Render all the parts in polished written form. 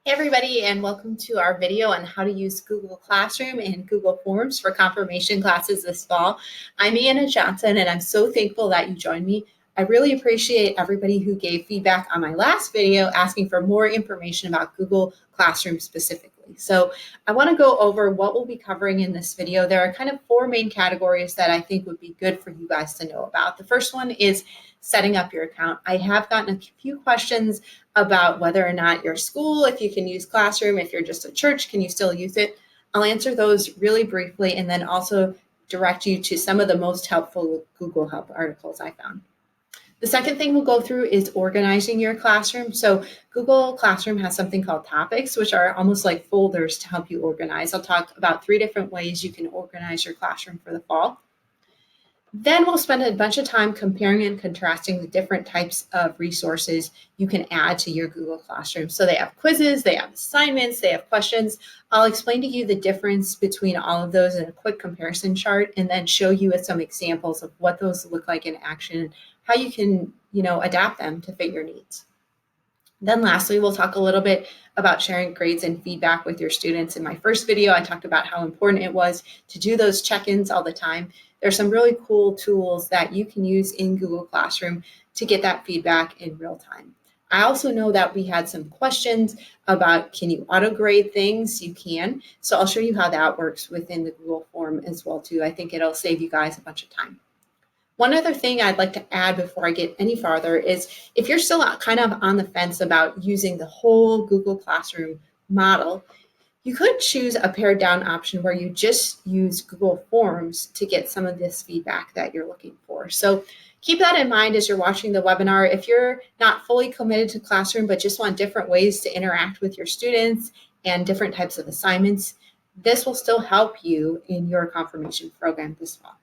Hey everybody, and welcome to our video on how to use Google Classroom and Google Forms for confirmation classes this fall. I'm Anna Johnson, and I'm so thankful that you joined me. I really appreciate everybody who gave feedback on my last video asking for more information about Google Classroom specifically. So I want to go over what we'll be covering in this video. There are kind of four main categories that I think would be good for you guys to know about. The first one is setting up your account. I have gotten a few questions about whether or not your school, if you can use Classroom, if you're just a church, can you still use it? I'll answer those really briefly and then also direct you to some of the most helpful Google Help articles I found. The second thing we'll go through is organizing your classroom. So Google Classroom has something called topics, which are almost like folders to help you organize. I'll talk about 3 different ways you can organize your classroom for the fall. Then we'll spend a bunch of time comparing and contrasting the different types of resources you can add to your Google Classroom. So they have quizzes, they have assignments, they have questions. I'll explain to you the difference between all of those in a quick comparison chart and then show you with some examples of what those look like in action, how you can, adapt them to fit your needs. Then lastly, we'll talk a little bit about sharing grades and feedback with your students. In my first video, I talked about how important it was to do those check-ins all the time. There's some really cool tools that you can use in Google Classroom to get that feedback in real time. I also know that we had some questions about, can you auto-grade things? You can. So I'll show you how that works within the Google form as well too. I think it'll save you guys a bunch of time. One other thing I'd like to add before I get any farther is if you're still kind of on the fence about using the whole Google Classroom model, you could choose a pared down option where you just use Google Forms to get some of this feedback that you're looking for. So keep that in mind as you're watching the webinar. If you're not fully committed to Classroom, but just want different ways to interact with your students and different types of assignments, this will still help you in your confirmation program this fall.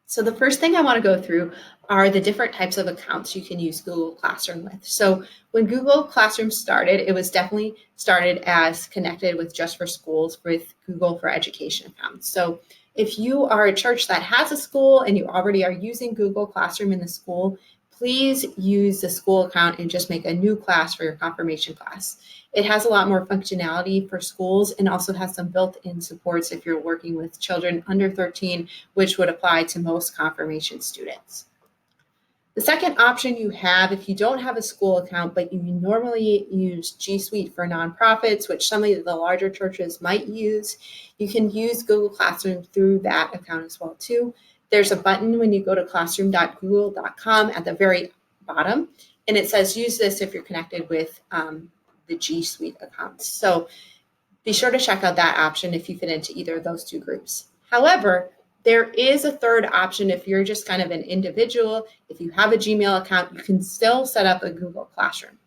So the first thing I want to go through are the different types of accounts you can use Google Classroom with. So when Google Classroom started, it was definitely started as connected with Just for Schools with Google for Education accounts. So if you are a church that has a school and you already are using Google Classroom in the school, please use the school account and just make a new class for your confirmation class. It has a lot more functionality for schools and also has some built-in supports if you're working with children under 13, which would apply to most confirmation students. The second option you have, if you don't have a school account, but you normally use G Suite for nonprofits, which some of the larger churches might use, you can use Google Classroom through that account as well too. There's a button when you go to classroom.google.com at the very bottom, and it says use this if you're connected with the G Suite accounts. So be sure to check out that option if you fit into either of those two groups. However, there is a third option if you're just kind of an individual. If you have a Gmail account, you can still set up a Google Classroom.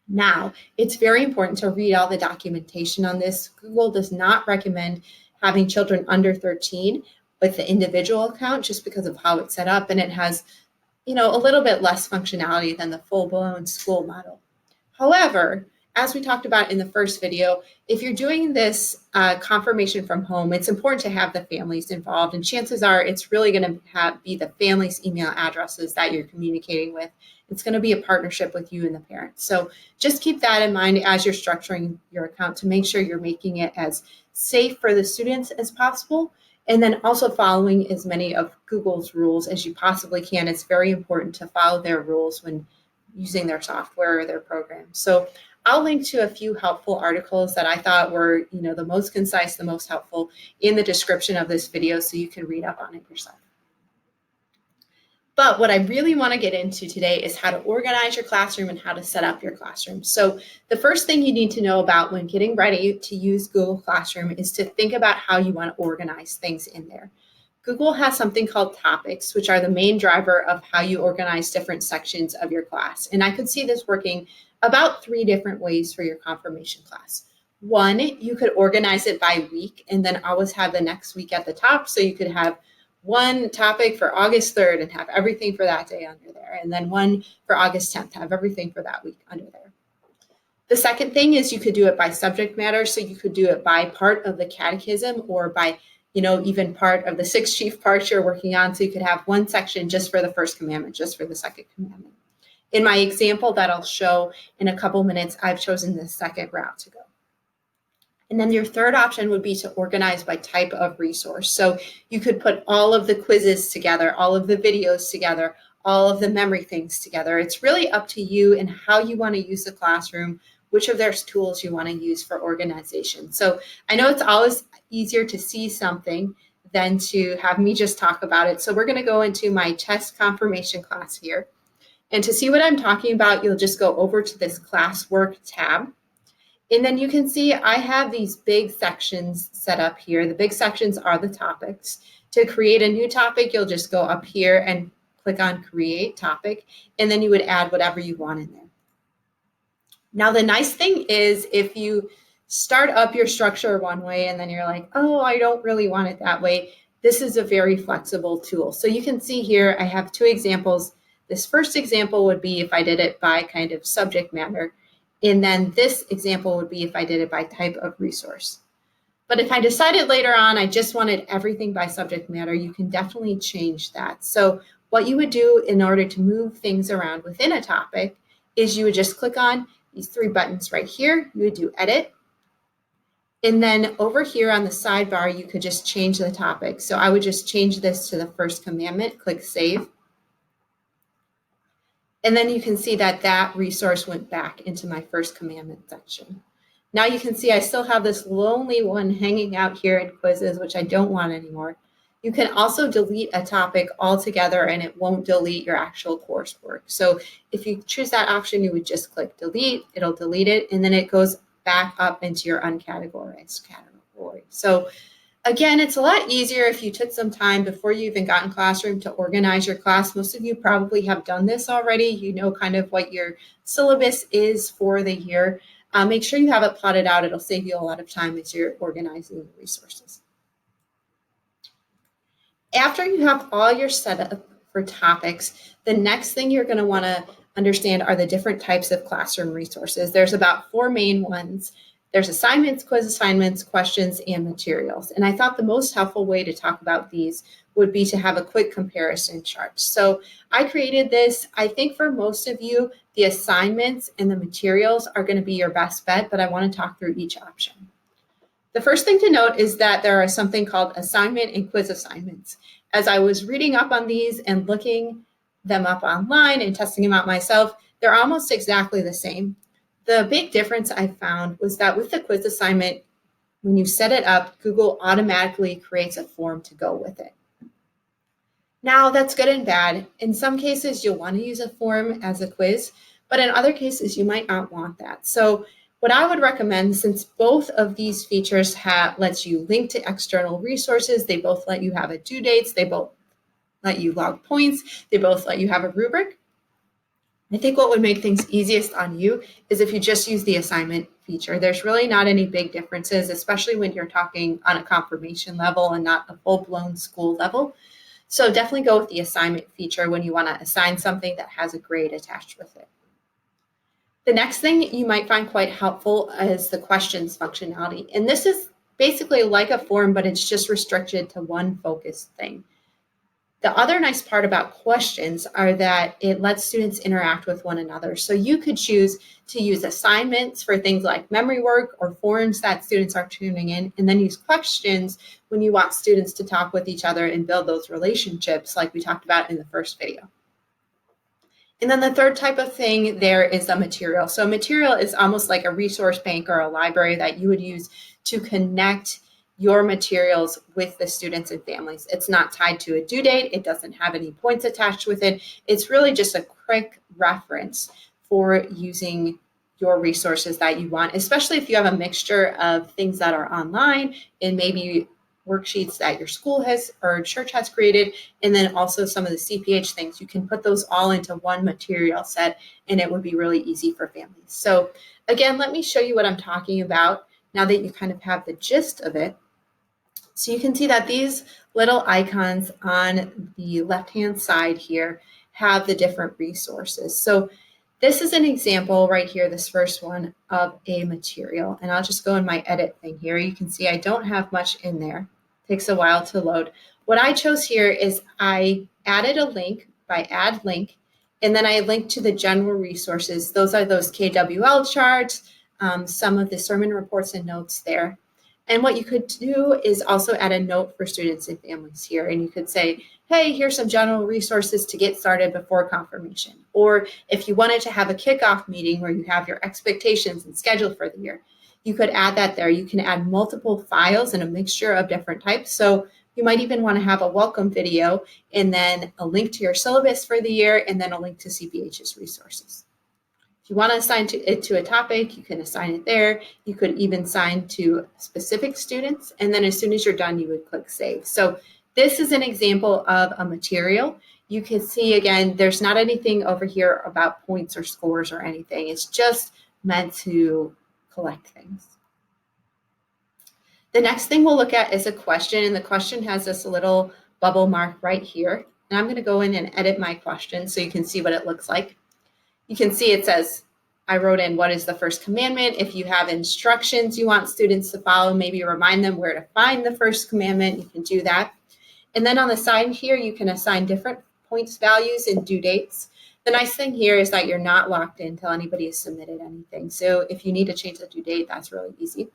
Now, it's very important to read all the documentation on this. Google does not recommend having children under 13 with the individual account just because of how it's set up, and it has, a little bit less functionality than the full-blown school model. However, as we talked about in the first video, if you're doing this confirmation from home, it's important to have the families involved, and chances are it's really going to be the families' email addresses that you're communicating with. It's going to be a partnership with you and the parents. So just keep that in mind as you're structuring your account to make sure you're making it as safe for the students as possible, and then also following as many of Google's rules as you possibly can. It's very important to follow their rules when using their software or their program. So I'll link to a few helpful articles that I thought were, the most concise, the most helpful in the description of this video so you can read up on it yourself. But what I really want to get into today is how to organize your classroom and how to set up your classroom. So the first thing you need to know about when getting ready to use Google Classroom is to think about how you want to organize things in there. Google has something called topics, which are the main driver of how you organize different sections of your class. And I could see this working about 3 different ways for your confirmation class. One, you could organize it by week and then always have the next week at the top. So you could have one topic for August 3rd and have everything for that day under there. And then one for August 10th, have everything for that week under there. The second thing is you could do it by subject matter. So you could do it by part of the catechism or by even part of the 6 chief parts you're working on. So you could have one section just for the first commandment, just for the second commandment. In my example that I'll show in a couple minutes, I've chosen the second route to go. And then your third option would be to organize by type of resource. So you could put all of the quizzes together, all of the videos together, all of the memory things together. It's really up to you and how you want to use the classroom, which of their tools you want to use for organization. So I know it's always easier to see something than to have me just talk about it. So we're going to go into my test confirmation class here. And to see what I'm talking about, you'll just go over to this classwork tab. And then you can see I have these big sections set up here. The big sections are the topics. To create a new topic, you'll just go up here and click on create topic, and then you would add whatever you want in there. Now, the nice thing is if you start up your structure one way and then you're like, oh, I don't really want it that way, this is a very flexible tool. So you can see here, I have two examples. This first example would be if I did it by kind of subject matter. And then this example would be if I did it by type of resource. But if I decided later on I just wanted everything by subject matter, you can definitely change that. So what you would do in order to move things around within a topic is you would just click on these three buttons right here. You would do edit. And then over here on the sidebar, you could just change the topic. So I would just change this to the first commandment, click save. And then you can see that that resource went back into my first commandment section. Now you can see I still have this lonely one hanging out here in quizzes, which I don't want anymore. You can also delete a topic altogether and it won't delete your actual coursework. So if you choose that option, you would just click delete, it'll delete it, and then it goes back up into your uncategorized category. So again, it's a lot easier if you took some time before you even got in classroom to organize your class. Most of you probably have done this already. You know kind of what your syllabus is for the year. Make sure you have it plotted out. It'll save you a lot of time as you're organizing the resources. After you have all your setup for topics, the next thing you're going to want to understand are the different types of classroom resources. There's about four main ones. There's assignments, quiz assignments, questions, and materials. And I thought the most helpful way to talk about these would be to have a quick comparison chart. So I created this. I think for most of you, the assignments and the materials are going to be your best bet, but I want to talk through each option. The first thing to note is that there are something called assignment and quiz assignments. As I was reading up on these and looking them up online and testing them out myself, they're almost exactly the same. The big difference I found was that with the quiz assignment, when you set it up, Google automatically creates a form to go with it. Now, that's good and bad. In some cases, you'll want to use a form as a quiz, but in other cases, you might not want that. So what I would recommend, since both of these features lets you link to external resources, they both let you have a due dates, they both let you log points, they both let you have a rubric. I think what would make things easiest on you is if you just use the assignment feature. There's really not any big differences, especially when you're talking on a confirmation level and not a full-blown school level. So definitely go with the assignment feature when you want to assign something that has a grade attached with it. The next thing you might find quite helpful is the questions functionality. And this is basically like a form, but it's just restricted to one focused thing. The other nice part about questions are that it lets students interact with one another. So you could choose to use assignments for things like memory work or forms that students are tuning in, and then use questions when you want students to talk with each other and build those relationships like we talked about in the first video. And then the third type of thing there is the material. So material is almost like a resource bank or a library that you would use to connect your materials with the students and families. It's not tied to a due date. It doesn't have any points attached with it. It's really just a quick reference for using your resources that you want, especially if you have a mixture of things that are online and maybe worksheets that your school has or church has created, and then also some of the CPH things. You can put those all into one material set and it would be really easy for families. So again, let me show you what I'm talking about now that you kind of have the gist of it. So you can see that these little icons on the left-hand side here have the different resources. So this is an example right here, this first one, of a material. And I'll just go in my edit thing here. You can see I don't have much in there. It takes a while to load. What I chose here is I added a link by add link, And then I linked to the general resources. Those are those KWL charts, some of the sermon reports and notes there. And what you could do is also add a note for students and families here. And you could say, hey, here's some general resources to get started before confirmation. Or if you wanted to have a kickoff meeting where you have your expectations and schedule for the year, you could add that there. You can add multiple files and a mixture of different types. So you might even want to have a welcome video and then a link to your syllabus for the year and then a link to CPH's resources. If you want to assign it to a topic, you can assign it there. You could even assign to specific students. And then as soon as you're done, you would click save. So this is an example of a material. You can see, again, there's not anything over here about points or scores or anything. It's just meant to collect things. The next thing we'll look at is a question, and the question has this little bubble mark right here. And I'm going to go in and edit my question so you can see what it looks like. You can see it says, I wrote in what is the first commandment. If you have instructions you want students to follow, maybe remind them where to find the first commandment, you can do that. And then on the side here, you can assign different points values and due dates. The nice thing here is that you're not locked in until anybody has submitted anything. So if you need to change the due date, that's really easy.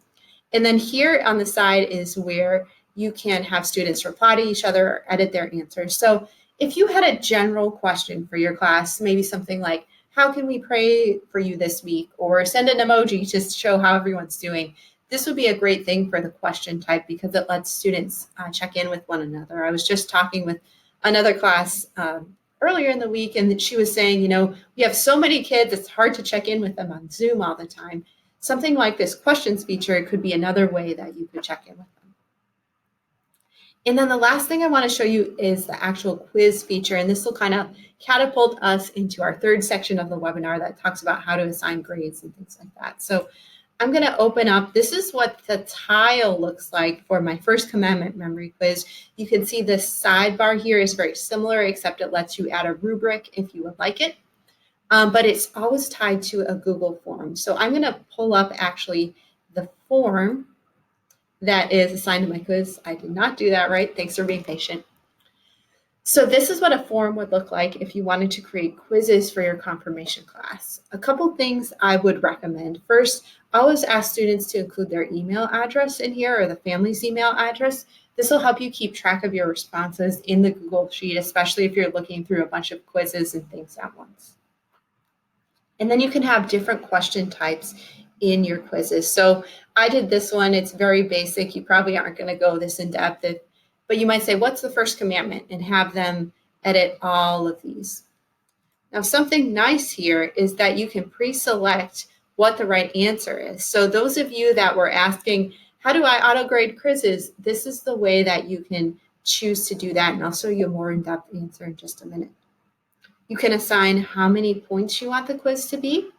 And then here on the side is where you can have students reply to each other or edit their answers. So if you had a general question for your class, maybe something like, how can we pray for you this week? Or send an emoji to show how everyone's doing. This would be a great thing for the question type because it lets students check in with one another. I was just talking with another class earlier in the week, and she was saying, we have so many kids, it's hard to check in with them on Zoom all the time. Something like this questions feature could be another way that you could check in with them. And then the last thing I want to show you is the actual quiz feature, and this will kind of catapult us into our third section of the webinar that talks about how to assign grades and things like that. So I'm going to open up, this is what the tile looks like for my first commandment memory quiz. You can see this sidebar here is very similar, except it lets you add a rubric if you would like it. But it's always tied to a Google form. So I'm going to pull up actually the form that is assigned to my quiz. I did not do that right. Thanks for being patient. So this is what a form would look like if you wanted to create quizzes for your confirmation class. A couple things I would recommend. First, always ask students to include their email address in here or the family's email address. This will help you keep track of your responses in the Google Sheet, especially if you're looking through a bunch of quizzes and things at once. And then you can have different question types in your quizzes. So I did this one. It's very basic. You probably aren't going to go this in depth, but you might say, what's the first commandment? And have them edit all of these. Now, something nice here is that you can pre-select what the right answer is. So those of you that were asking, how do I auto-grade quizzes? This is the way that you can choose to do that. And I'll show you a more in-depth answer in just a minute. You can assign how many points you want the quiz to be.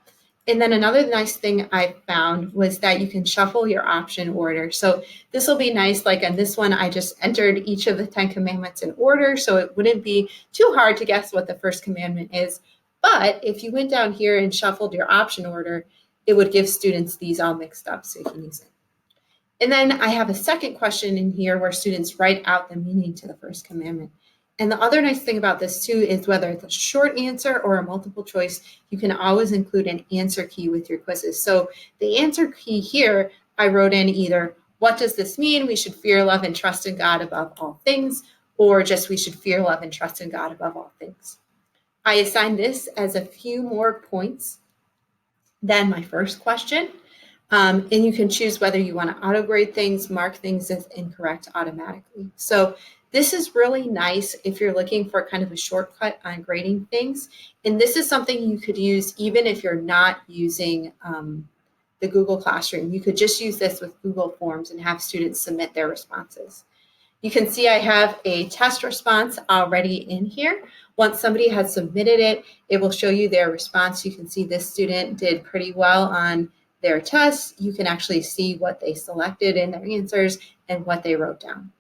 And then another nice thing I found was that you can shuffle your option order. So this will be nice. Like on this one, I just entered each of the 10 commandments in order, so it wouldn't be too hard to guess what the first commandment is. But if you went down here and shuffled your option order, it would give students these all mixed up, so you can use it. And then I have a second question in here where students write out the meaning to the first commandment. And the other nice thing about this too is whether it's a short answer or a multiple choice, you can always include an answer key with your quizzes. So the answer key here, I wrote in either, what does this mean? We should fear, love, and trust in God above all things, or just we should fear, love, and trust in God above all things. I assigned this as a few more points than my first question. And you can choose whether you want to auto-grade things, mark things as incorrect automatically. So this is really nice if you're looking for kind of a shortcut on grading things. And this is something you could use even if you're not using the Google Classroom. You could just use this with Google Forms and have students submit their responses. You can see I have a test response already in here. Once somebody has submitted it, it will show you their response. You can see this student did pretty well on their test. You can actually see what they selected in their answers and what they wrote down.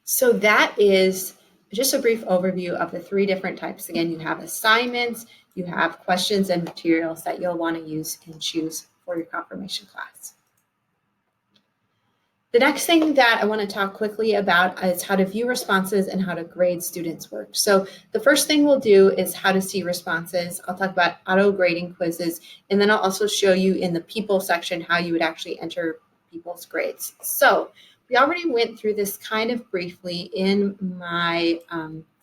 So that is just a brief overview of the 3 different types. Again, you have assignments, you have questions and materials that you'll want to use and choose for your confirmation class. The next thing that I want to talk quickly about is how to view responses and how to grade students' work. So the first thing we'll do is how to see responses. I'll talk about auto grading quizzes, and then I'll also show you in the people section how you would actually enter people's grades. So we already went through this kind of briefly in my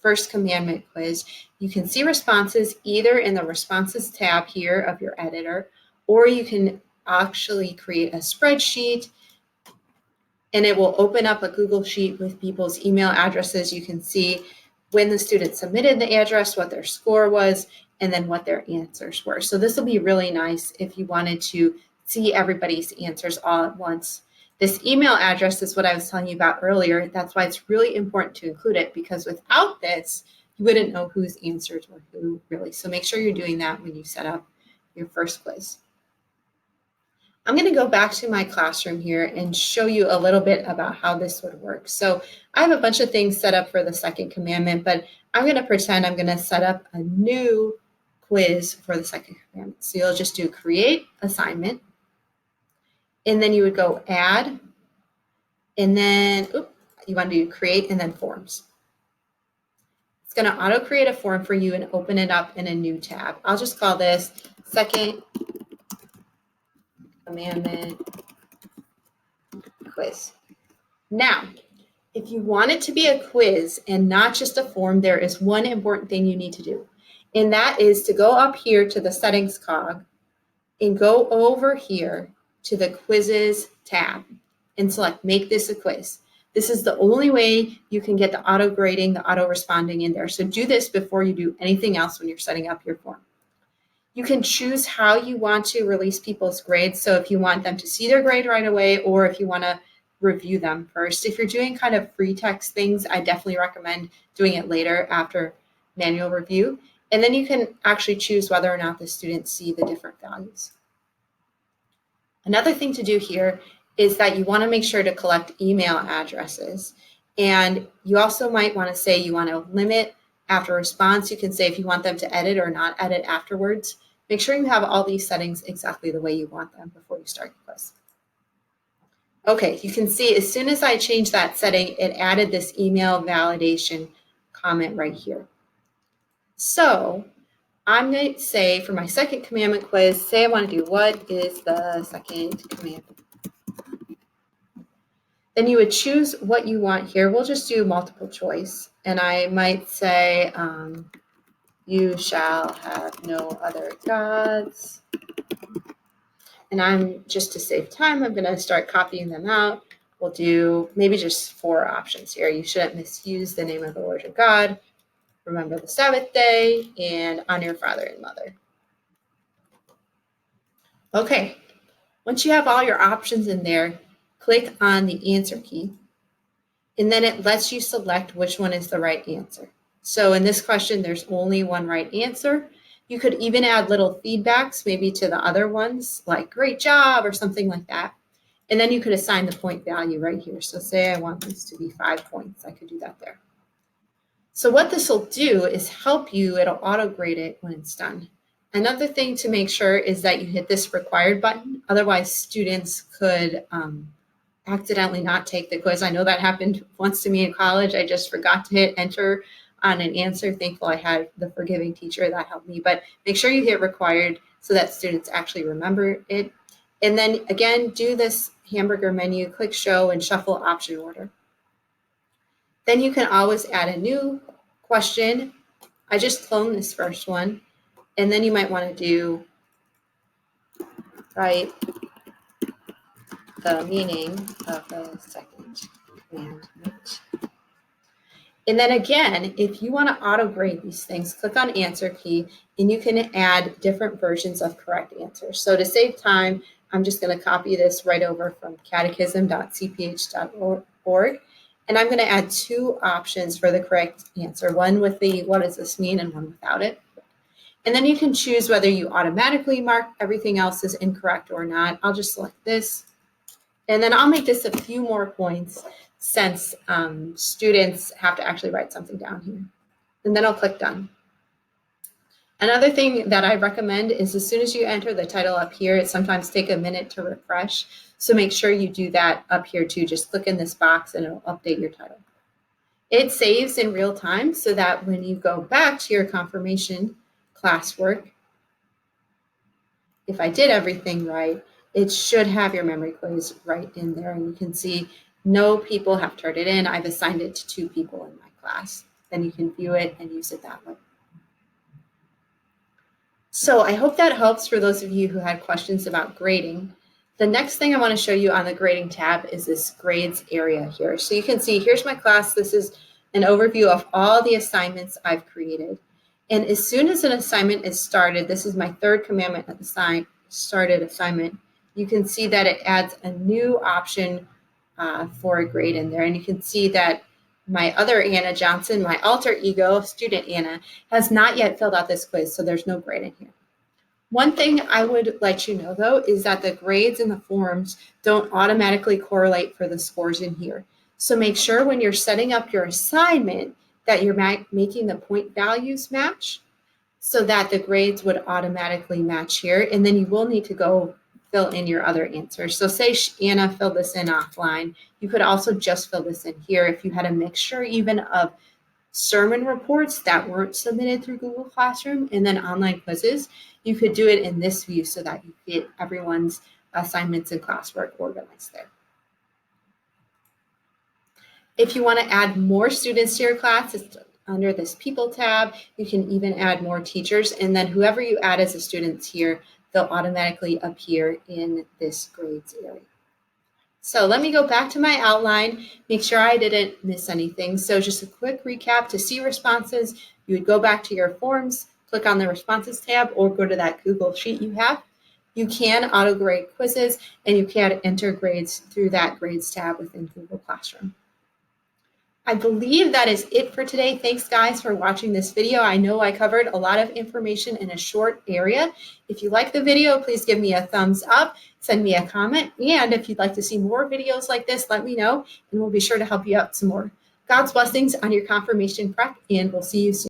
first commandment quiz. You can see responses either in the responses tab here of your editor, or you can actually create a spreadsheet, and it will open up a Google Sheet with people's email addresses. You can see when the student submitted the address, what their score was, and then what their answers were. So this will be really nice if you wanted to see everybody's answers all at once. This email address is what I was telling you about earlier. That's why it's really important to include it, because without this, you wouldn't know whose answers were who, really. So make sure you're doing that when you set up your first quiz. I'm going to go back to my classroom here and show you a little bit about how this would work. So I have a bunch of things set up for the second commandment, but I'm going to pretend I'm going to set up a new quiz for the second commandment. So you'll just do create assignment, and then you would go add, and then you want to do create and then forms. It's going to auto create a form for you and open it up in a new tab. I'll just call this second commandment quiz. Now, if you want it to be a quiz and not just a form, there is one important thing you need to do, and that is to go up here to the settings cog and go over here to the quizzes tab and select make this a quiz. This is the only way you can get the auto grading, the auto responding in there. So do this before you do anything else when you're setting up your form. You can choose how you want to release people's grades. So if you want them to see their grade right away, or if you want to review them first. If you're doing kind of free text things, I definitely recommend doing it later after manual review. And then you can actually choose whether or not the students see the different values. Another thing to do here is that you want to make sure to collect email addresses. And you also might want to say you want to limit after response. You can say if you want them to edit or not edit afterwards. Make sure you have all these settings exactly the way you want them before you start the quiz. Okay, you can see as soon as I changed that setting, it added this email validation comment right here. So I'm going to say for my second commandment quiz, say I want to do what is the second commandment. Then you would choose what you want here. We'll just do multiple choice. And I might say, you shall have no other gods. And I'm, just to save time, I'm going to start copying them out. We'll do maybe just 4 options here. You shouldn't misuse the name of the Lord your God. Remember the Sabbath day, and honor your father and mother. Okay, once you have all your options in there, click on the answer key, and then it lets you select which one is the right answer. So in this question, there's only one right answer. You could even add little feedbacks maybe to the other ones, like great job or something like that. And then you could assign the point value right here. So say I want this to be 5 points. I could do that there. So what this will do is help you. It'll auto grade it when it's done. Another thing to make sure is that you hit this required button. Otherwise, students could accidentally not take the quiz. I know that happened once to me in college. I just forgot to hit enter on an answer. Thankful I had the forgiving teacher that helped me. But make sure you hit required so that students actually remember it. And then again, do this hamburger menu, click show and shuffle option order. Then you can always add a new question. I just cloned this first one. And then you might want to do write the meaning of the second commandment. And then again, if you want to auto grade these things, click on answer key and you can add different versions of correct answers. So to save time, I'm just going to copy this right over from catechism.cph.org. And I'm going to add 2 options for the correct answer, one with the what does this mean and one without it. And then you can choose whether you automatically mark everything else as incorrect or not. I'll just select this. And then I'll make this a few more points since students have to actually write something down here. And then I'll click done. Another thing that I recommend is as soon as you enter the title up here, it sometimes take a minute to refresh. So make sure you do that up here too. Just click in this box and it'll update your title. It saves in real time so that when you go back to your confirmation classwork, if I did everything right, it should have your memory quiz right in there. And you can see no people have turned it in. I've assigned it to 2 people in my class. Then you can view it and use it that way. So I hope that helps for those of you who had questions about grading. The next thing I want to show you on the grading tab is this grades area here. So you can see here's my class. This is an overview of all the assignments I've created. And as soon as an assignment is started, this is my 3rd commandment started assignment, you can see that it adds a new option for a grade in there. And you can see that my other Anna Johnson, my alter ego, student Anna, has not yet filled out this quiz, so there's no grade in here. One thing I would let you know, though, is that the grades in the forms don't automatically correlate for the scores in here. So make sure when you're setting up your assignment that you're making the point values match so that the grades would automatically match here. And then you will need to go fill in your other answers. So say Anna filled this in offline. You could also just fill this in here if you had a mixture even of sermon reports that weren't submitted through Google Classroom and then online quizzes. You could do it in this view so that you get everyone's assignments and classwork organized there. If you want to add more students to your class, it's under this People tab. You can even add more teachers, and then whoever you add as a student here, they'll automatically appear in this grades area. So let me go back to my outline, make sure I didn't miss anything. So just a quick recap: to see responses, you would go back to your forms, click on the responses tab, or go to that Google sheet you have. You can auto-grade quizzes, and you can enter grades through that grades tab within Google Classroom. I believe that is it for today. Thanks, guys, for watching this video. I know I covered a lot of information in a short area. If you like the video, please give me a thumbs up, send me a comment, and if you'd like to see more videos like this, let me know, and we'll be sure to help you out some more. God's blessings on your confirmation prep, and we'll see you soon.